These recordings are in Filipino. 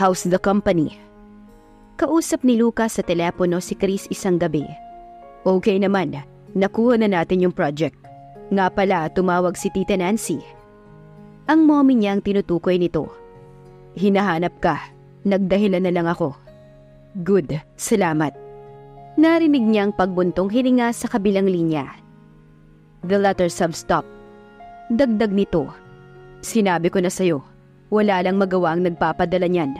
How's the company? Kausap ni Lucas sa telepono si Chris isang gabi. Okay naman, nakuha na natin yung project. Nga pala, tumawag si Tita Nancy. Ang mommy niya ang tinutukoy nito. Hinahanap ka, nagdahilan na lang ako. Good, salamat. Narinig niyang pagbuntong hininga sa kabilang linya. The letters have stopped. Dagdag nito. Sinabi ko na sa'yo, wala lang magawa ang nagpapadala niyan.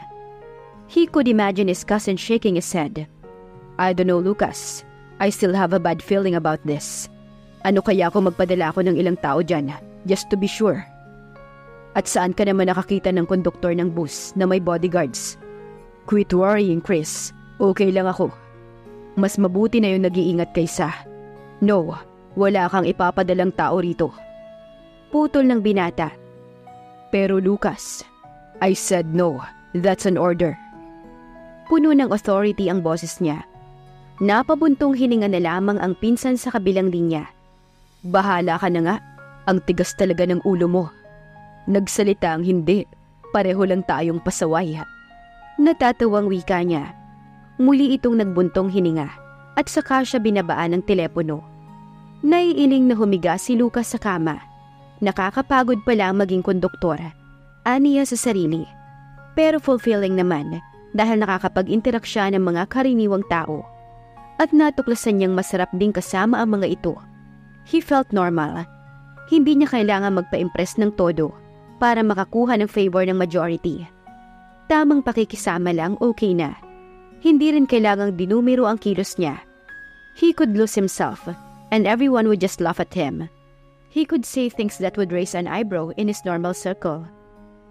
He could imagine his cousin shaking his head. I don't know, Lucas. I still have a bad feeling about this. Ano kaya kung magpadala ako ng ilang tao dyan, just to be sure? At saan ka naman nakakita ng konduktor ng bus na may bodyguards? Quit worrying, Chris. Okay lang ako. Mas mabuti na yung nag-iingat kaysa. No, wala kang ipapadalang tao rito. Putol ng binata. Pero Lucas, I said no. That's an order. Puno ng authority ang boses niya. Napabuntong hininga na lamang ang pinsan sa kabilang linya. Bahala ka na nga. Ang tigas talaga ng ulo mo. Nagsalita ang hindi. Pareho lang tayong pasaway. Natatawang wika niya. Muli itong nagbuntong hininga at saka siya binabaan ng telepono. Naiiling na humiga si Lucas sa kama. Nakakapagod pala maging konduktor. Aniya sa sarili. Pero fulfilling naman dahil nakakapag-interact siya ng mga karaniwang tao. At natuklasan niyang masarap din kasama ang mga ito. He felt normal. Hindi niya kailangan magpa-impress ng todo para makakuha ng favor ng majority. Tamang pakikisama lang okay na. Hindi rin kailangang dinumero ang kilos niya. He could lose himself and everyone would just laugh at him. He could say things that would raise an eyebrow in his normal circle.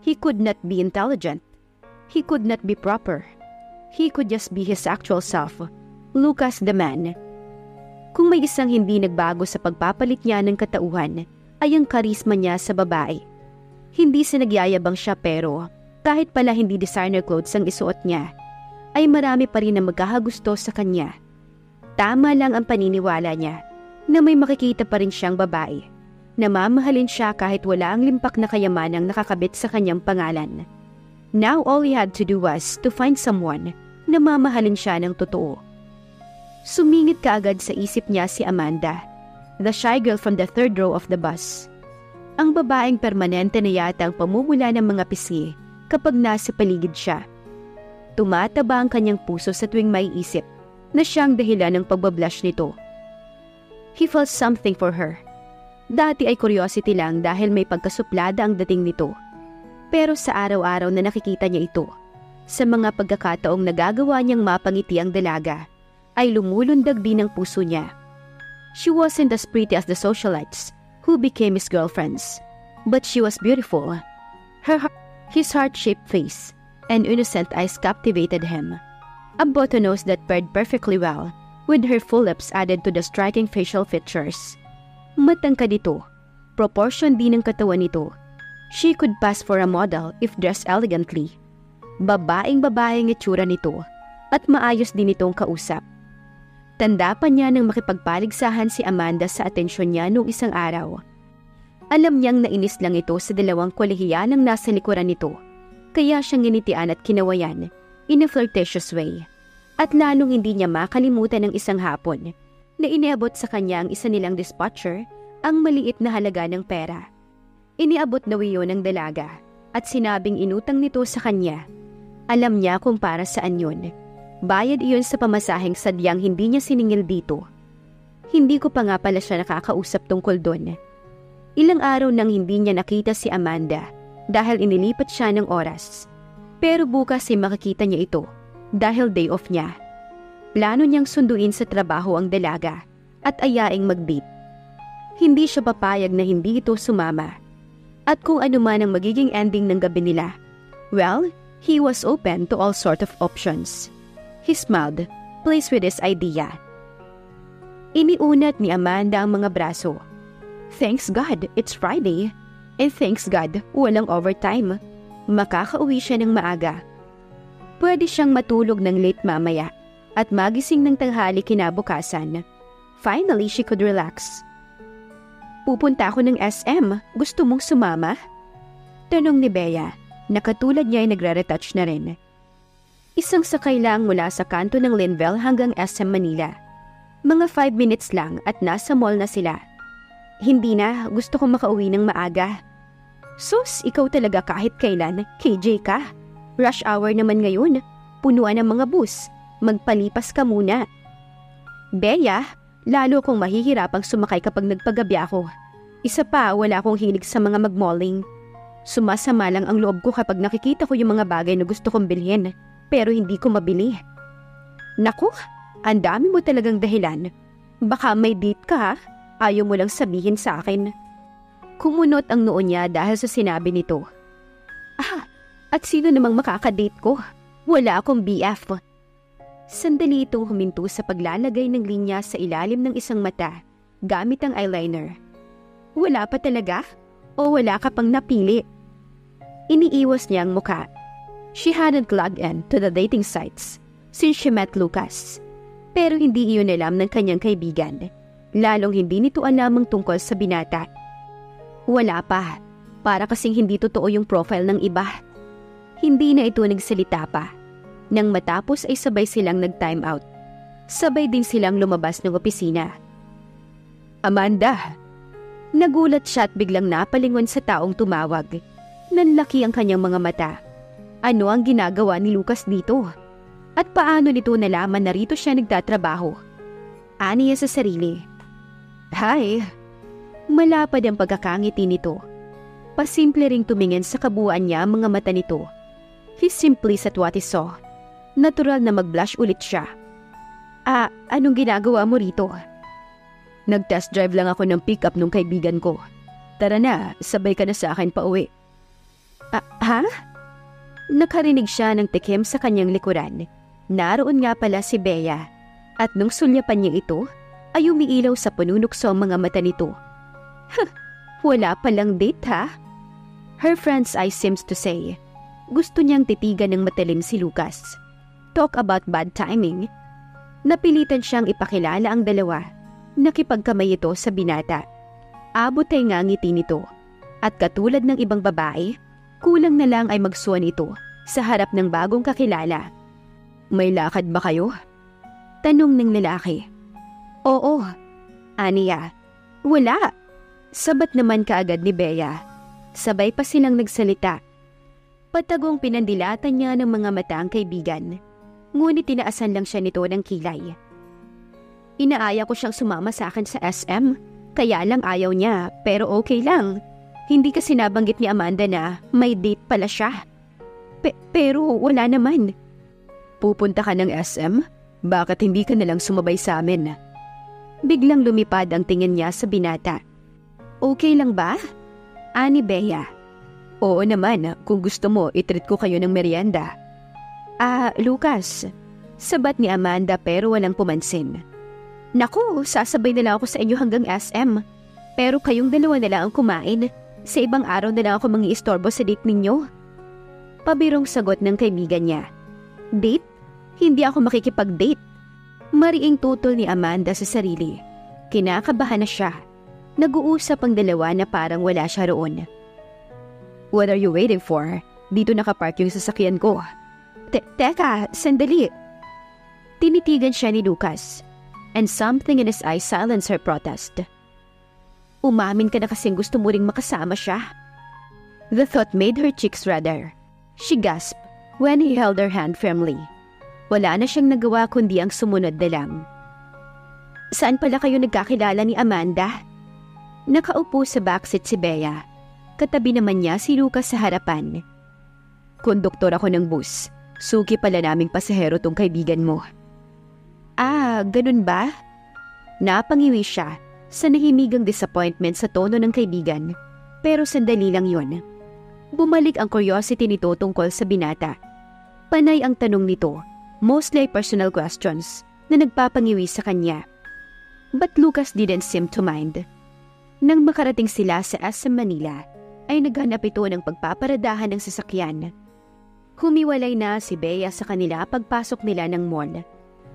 He could not be intelligent. He could not be proper. He could just be his actual self, Lucas the man. Kung may isang hindi nagbago sa pagpapalit niya ng katauhan, ay ang karisma niya sa babae. Hindi sa nagyayabang siya pero kahit pala hindi designer clothes ang isuot niya, ay marami pa rin na maghahagusto sa kanya. Tama lang ang paniniwala niya na may makikita pa rin siyang babae. Namamahalin siya kahit wala ang limpak na kayamanang nakakabit sa kanyang pangalan. Now all he had to do was to find someone na mamahalin siya ng totoo. Sumingit kaagad sa isip niya si Amanda, the shy girl from the third row of the bus. Ang babaeng permanente na yata ang pamumula ng mga pisngi kapag nasa paligid siya. Tumataba ang kanyang puso sa tuwing maiisip na siyang dahilan ng pagbablush nito. He felt something for her. Dati ay curiosity lang dahil may pagkasuplada ang dating nito. Pero sa araw-araw na nakikita niya ito, sa mga pagkakataong nagagawa niyang mapangiti ang dalaga, ay lumulundag din ang puso niya. She wasn't as pretty as the socialites who became his girlfriends, but she was beautiful. His heart-shaped face and innocent eyes captivated him. A button nose that paired perfectly well with her full lips added to the striking facial features. Matangkad ito, proportion din ng katawan nito. She could pass for a model if dressed elegantly. Babaeng-babaeng itsura nito at maayos din itong kausap. Tanda pa niya nang makipagpaligsahan si Amanda sa atensyon niya noong isang araw. Alam niyang nainis lang ito sa dalawang kolehiyalang nasa likuran nito, kaya siyang ginitian at kinawayan in a flirtatious way. At lalong hindi niya makalimutan ng isang hapon na iniabot sa kanya ang isa nilang dispatcher ang maliit na halaga ng pera. Iniabot na wiyo ng dalaga at sinabing inutang nito sa kanya. Alam niya kung para saan yun. Bayad iyon sa pamasaheng sadyang hindi niya siningil dito. Hindi ko pa nga pala siya nakakausap tungkol doon. Ilang araw nang hindi niya nakita si Amanda dahil inilipat siya ng oras. Pero bukas ay makikita niya ito dahil day off niya. Plano niyang sunduin sa trabaho ang dalaga at ayaing mag-date. Hindi siya papayag na hindi ito sumama. At kung ano man ang magiging ending ng gabi nila, well, he was open to all sort of options. He smiled, pleased with his idea. Iniunat ni Amanda ang mga braso. Thanks God, it's Friday. And thanks God, walang overtime. Makakauwi siya ng maaga. Pwede siyang matulog ng late mamaya at magising ng tanghali kinabukasan. Finally, she could relax. Pupunta ako ng SM. Gusto mong sumama? Tanong ni Bea, na katulad niya ay nagre-retouch na rin. Isang sakay lang mula sa kanto ng Linville hanggang SM Manila. Mga 5 minutes lang at nasa mall na sila. Hindi na, gusto kong makauwi ng maaga. Sus, ikaw talaga kahit kailan, KJ ka. Rush hour naman ngayon, punuan ng mga bus. Magpalipas ka muna. Bea, lalo akong mahihirapang sumakay kapag nagpagabi ako. Isa pa, wala akong hilig sa mga magmalling. Sumasama lang ang loob ko kapag nakikita ko yung mga bagay na gusto kong bilhin, pero hindi ko mabili. Naku, ang dami mo talagang dahilan. Baka may date ka ha? Ayaw mo lang sabihin sa akin. Kumunot ang noo niya dahil sa sinabi nito. At sino namang makakadate ko? Wala akong BF. Sandali itong huminto sa paglalagay ng linya sa ilalim ng isang mata gamit ang eyeliner. Wala pa talaga? O wala ka pang napili? Iniiwas niya ang muka. She hadn't logged in to the dating sites since she met Lucas. Pero hindi iyon alam ng kanyang kaibigan. Lalong hindi nito alam ang tungkol sa binata. Wala pa. Para kasing hindi totoo yung profile ng iba. Hindi na ito nagsalita pa. Nang matapos ay sabay silang nag-time out. Sabay din silang lumabas ng opisina. Amanda! Nagulat siya at biglang napalingon sa taong tumawag. Nanlaki ang kanyang mga mata. Ano ang ginagawa ni Lucas dito? At paano nito nalaman na rito siya nagtatrabaho? Aniya sa sarili. Hi! Malapad ang pagkakangiti nito. Pasimple ring tumingin sa kabuuan niya ang mga mata nito. He's simply at what he saw. Natural na mag-blush ulit siya. Anong ginagawa mo rito? Nag-test drive lang ako ng pick-up nung kaibigan ko. Tara na, sabay ka na sa akin pa uwi. Ha? Nakarinig siya ng tikim sa kanyang likuran. Naroon nga pala si Bea. At nung sulyapan niya ito, ay umiilaw sa panunukso ang mga mata nito. Wala palang date ha? Her friend's eye seems to say. Gusto niyang titigan ng matalim si Lucas. Talk about bad timing. Napilitan siyang ipakilala ang dalawa. Nakipagkamay ito sa binata. Abot ay nga ngiti nito. At katulad ng ibang babae, kulang na lang ay magsuwan ito sa harap ng bagong kakilala. May lakad ba kayo? Tanong ng lalaki. Oo. Aniya. Wala. Sabat naman kaagad ni Bea. Sabay pa silang nagsalita. Patagong pinandilatan niya ng mga mata ang kaibigan. Ngunit tinaasan lang siya nito ng kilay. Inaaya ko siyang sumama sa akin sa SM. Kaya lang ayaw niya, pero okay lang. Hindi kasi nabanggit ni Amanda na may date pala siya. Pero wala naman. Pupunta ka ng SM? Bakit hindi ka nalang sumabay sa amin? Biglang lumipad ang tingin niya sa binata. Okay lang ba? Ani Bea. Oo naman, kung gusto mo, itreat ko kayo ng merienda. Lucas. Sabat ni Amanda pero walang pumansin. Naku, sasabay na lang ako sa inyo hanggang SM. Pero kayong dalawa na lang ang kumain. Sa ibang araw na lang ako mangi-istorbo sa date ninyo. Pabirong sagot ng kaibigan niya. Date? Hindi ako makikipag-date. Mariing tutol ni Amanda sa sarili. Kinakabahan na siya. Nag-uusap ang dalawa na parang wala siya roon. What are you waiting for? Dito nakapark yung sasakyan ko. Teka, sandali. Tinitigan siya ni Lucas. And something in his eyes silenced her protest. Umamin ka na kasing gusto mo ring makasama siya. The thought made her cheeks redder. She gasped when he held her hand firmly. Wala na siyang nagawa kundi ang sumunod na lang. Saan pala kayo nagkakilala ni Amanda? Nakaupo sa backseat si Bea. Katabi naman niya si Lucas sa harapan. Konduktor ako ng bus. Suki pala naming pasahero tong kaibigan mo. Ganun ba? Napangiwi siya sa nahimigang disappointment sa tono ng kaibigan. Pero sandali lang yon. Bumalik ang curiosity nito tungkol sa binata. Panay ang tanong nito, mostly personal questions, na nagpapangiwi sa kanya. But Lucas didn't seem to mind. Nang makarating sila sa SM Manila, ay naghanap ito ng pagpaparadahan ng sasakyan. Humiwalay na si Bea sa kanila pagpasok nila ng mall.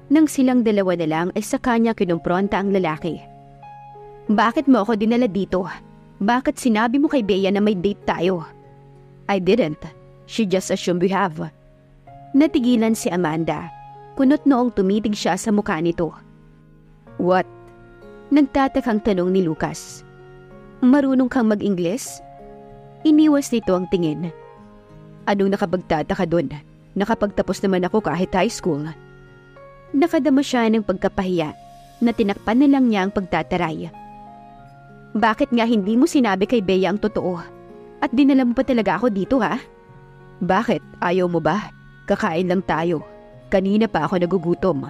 Nang silang dalawa na lang ay sa kanya kinumpronta ang lalaki. Bakit mo ako dinala dito? Bakit sinabi mo kay Bea na may date tayo? I didn't. She just assumed we have. Natigilan si Amanda. Kunot noong tumitig siya sa mukha nito. What? Nagtatakang tanong ni Lucas. Marunong kang mag-Ingles? Iniwas nito ang tingin. Anong nakapagtataka doon? Nakapagtapos naman ako kahit high school. Nakadama siya ng pagkapahiya na tinakpan na lang niya ang pagtataray. Bakit nga hindi mo sinabi kay Bea ang totoo? At dinala mo pa talaga ako dito, ha? Bakit? Ayaw mo ba? Kakain lang tayo. Kanina pa ako nagugutom.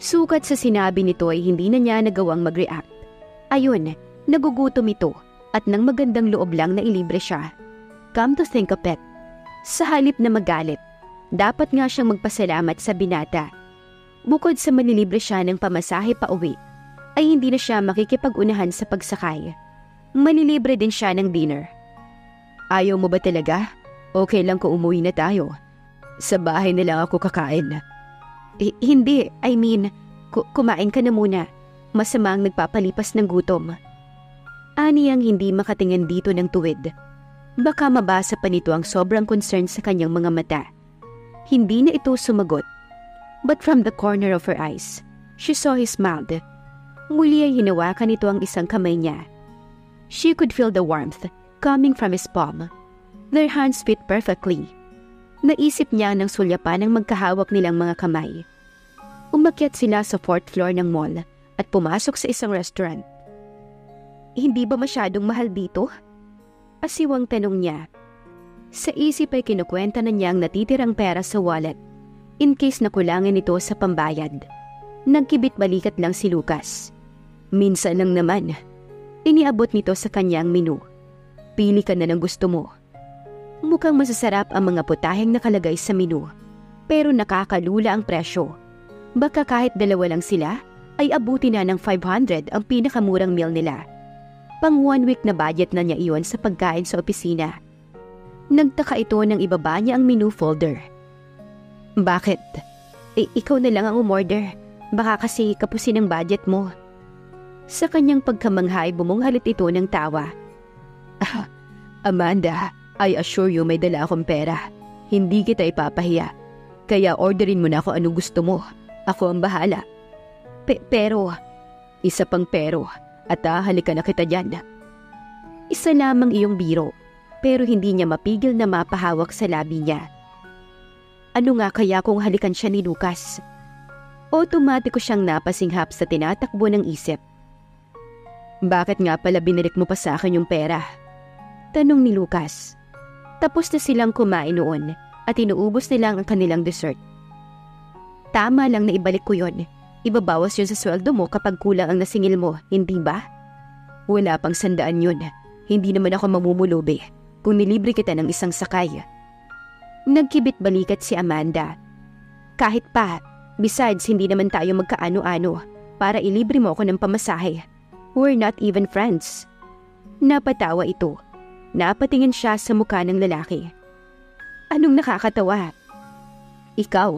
Sukat sa sinabi nito ay hindi na niya nagawang mag-react. Ayun, nagugutom ito at nang magandang loob lang na ilibre siya. Come to think of it, sa halip na magalit, dapat nga siyang magpasalamat sa binata. Bukod sa manilibre siya ng pamasahe pa uwi, ay hindi na siya makikipag-unahan sa pagsakay. Manilibre din siya ng dinner. Ayaw mo ba talaga? Okay lang kung umuwi na tayo. Sa bahay na lang ako kakain. Hindi, I mean, kumain ka na muna. Masamang nagpapalipas ng gutom. Ani ang hindi makatingin dito ng tuwid. Baka mabasa pa nito ang sobrang concern sa kanyang mga mata. Hindi na ito sumagot. But from the corner of her eyes, she saw his mouth. Muli ay hinawakan nito ang isang kamay niya. She could feel the warmth coming from his palm. Their hands fit perfectly. Naisip niya ng sulyapan ng magkahawak nilang mga kamay. Umakyat sila sa 4th floor ng mall at pumasok sa isang restaurant. Hindi ba masyadong mahal dito? Asiwang tanong niya. Sa isip ay kinukwenta na niya ang natitirang pera sa wallet in case na kulangan ito sa pambayad. Nagkibit balikat lang si Lucas. Minsan lang naman. Iniabot nito sa kanyang menu. Pili ka na ng gusto mo. Mukhang masasarap ang mga putaheng nakalagay sa menu, pero nakakalula ang presyo. Baka kahit dalawa lang sila, ay abuti na ng 500 ang pinakamurang meal nila. Pang 1 week na budget na niya iyon sa pagkain sa opisina. Nagtaka ito nang ibaba niya ang menu folder. Bakit? Ikaw na lang ang umorder. Baka kasi kapusin ang budget mo. Sa kanyang pagkamanghay, bumunghalit ito ng tawa. Amanda, I assure you may dala akong pera. Hindi kita ipapahiya. Kaya orderin mo na ako anong gusto mo. Ako ang bahala. Pero, isa pang pero, at halika na kita dyan. Isa lamang iyong biro, pero hindi niya mapigil na mapahawak sa labi niya. Ano nga kaya kung halikan siya ni Lucas? Otomatiko siyang napasinghap sa tinatakbo ng isip. Bakit nga pala binirik mo pa sa akin yung pera? Tanong ni Lucas. Tapos na silang kumain noon at inuubos nilang ang kanilang dessert. Tama lang na ibalik ko yon. Ibabawas yun sa sweldo mo kapag kulang ang nasingil mo, hindi ba? Wala pang 100 yun. Hindi naman ako mamumulubi kung nilibre kita ng isang sakay. Nagkibit balikat si Amanda. Kahit pa, besides hindi naman tayo magkaano-ano para ilibre mo ako ng pamasahe. We're not even friends. Napatawa ito. Napatingin siya sa mukha ng lalaki. Anong nakakatawa? Ikaw,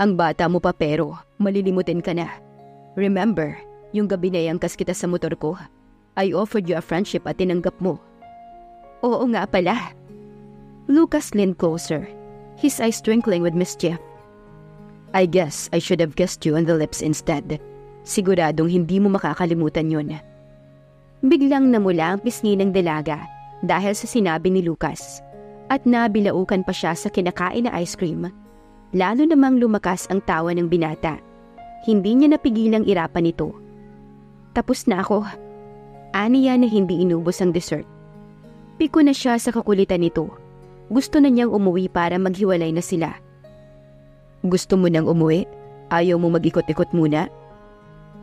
ang bata mo pa pero malilimutin ka na. Remember, yung gabi na iangkas kita sa motor ko, I offered you a friendship at tinanggap mo. Oo nga pala. Lucas leaned closer, his eyes twinkling with mischief. I guess I should have kissed you on the lips instead. Siguradong hindi mo makakalimutan yun. Biglang namula ang pisngi ng dalaga dahil sa sinabi ni Lucas at nabilaukan pa siya sa kinakain na ice cream. Lalo namang lumakas ang tawa ng binata. Hindi niya napigilang irapan ito. Tapos na ako. Aniya na hindi inubos ang dessert. Piko na siya sa kakulitan nito. Gusto na niyang umuwi para maghiwalay na sila. Gusto mo nang umuwi? Ayaw mo mag-ikot-ikot muna?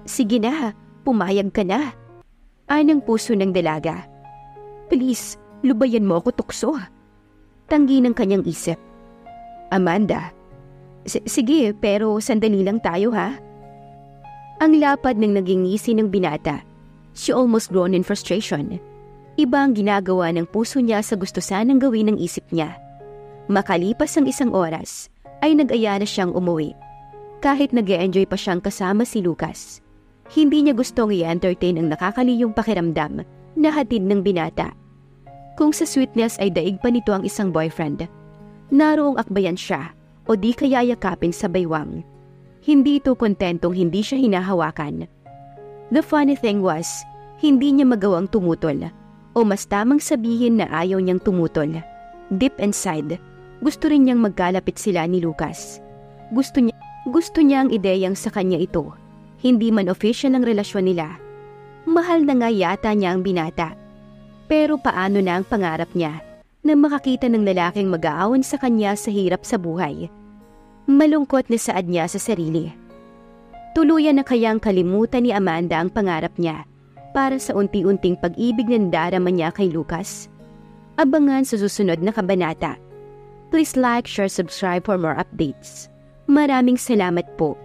Sige na, pumayag ka na. Anang puso ng dalaga. Please, lubayan mo ako tukso. Tanggi ng kanyang isip. Amanda, sige pero sandali lang tayo ha. Ang lapad ng naging ngisi ng binata. She almost groaned in frustration. Iba ang ginagawa ng puso niya sa gusto sanang gawin ng isip niya. Makalipas ang 1 oras, ay nag-aya na siyang umuwi. Kahit nag-e-enjoy pa siyang kasama si Lucas. Hindi niya gustong i-entertain ang nakakaliyong pakiramdam na hatid ng binata. Kung sa sweetness ay daig pa nito ang isang boyfriend, naroong akbayan siya o di kaya yakapin sa baywang. Hindi ito kontentong hindi siya hinahawakan. The funny thing was, hindi niya magawang tumutol o mas tamang sabihin na ayaw niyang tumutol. Deep inside, gusto rin niyang magkalapit sila ni Lucas. Gusto niya ang ideyang sa kanya ito. Hindi man official ang relasyon nila. Mahal na nga yata niya ang binata. Pero paano na ang pangarap niya na makakita ng lalaking mag-aawan sa kanya sa hirap sa buhay? Malungkot na saad niya sa sarili. Tuluyan na kayang kalimutan ni Amanda ang pangarap niya para sa unti-unting pag-ibig na nadarama niya kay Lucas? Abangan sa susunod na kabanata. Please like, share, subscribe for more updates. Maraming salamat po.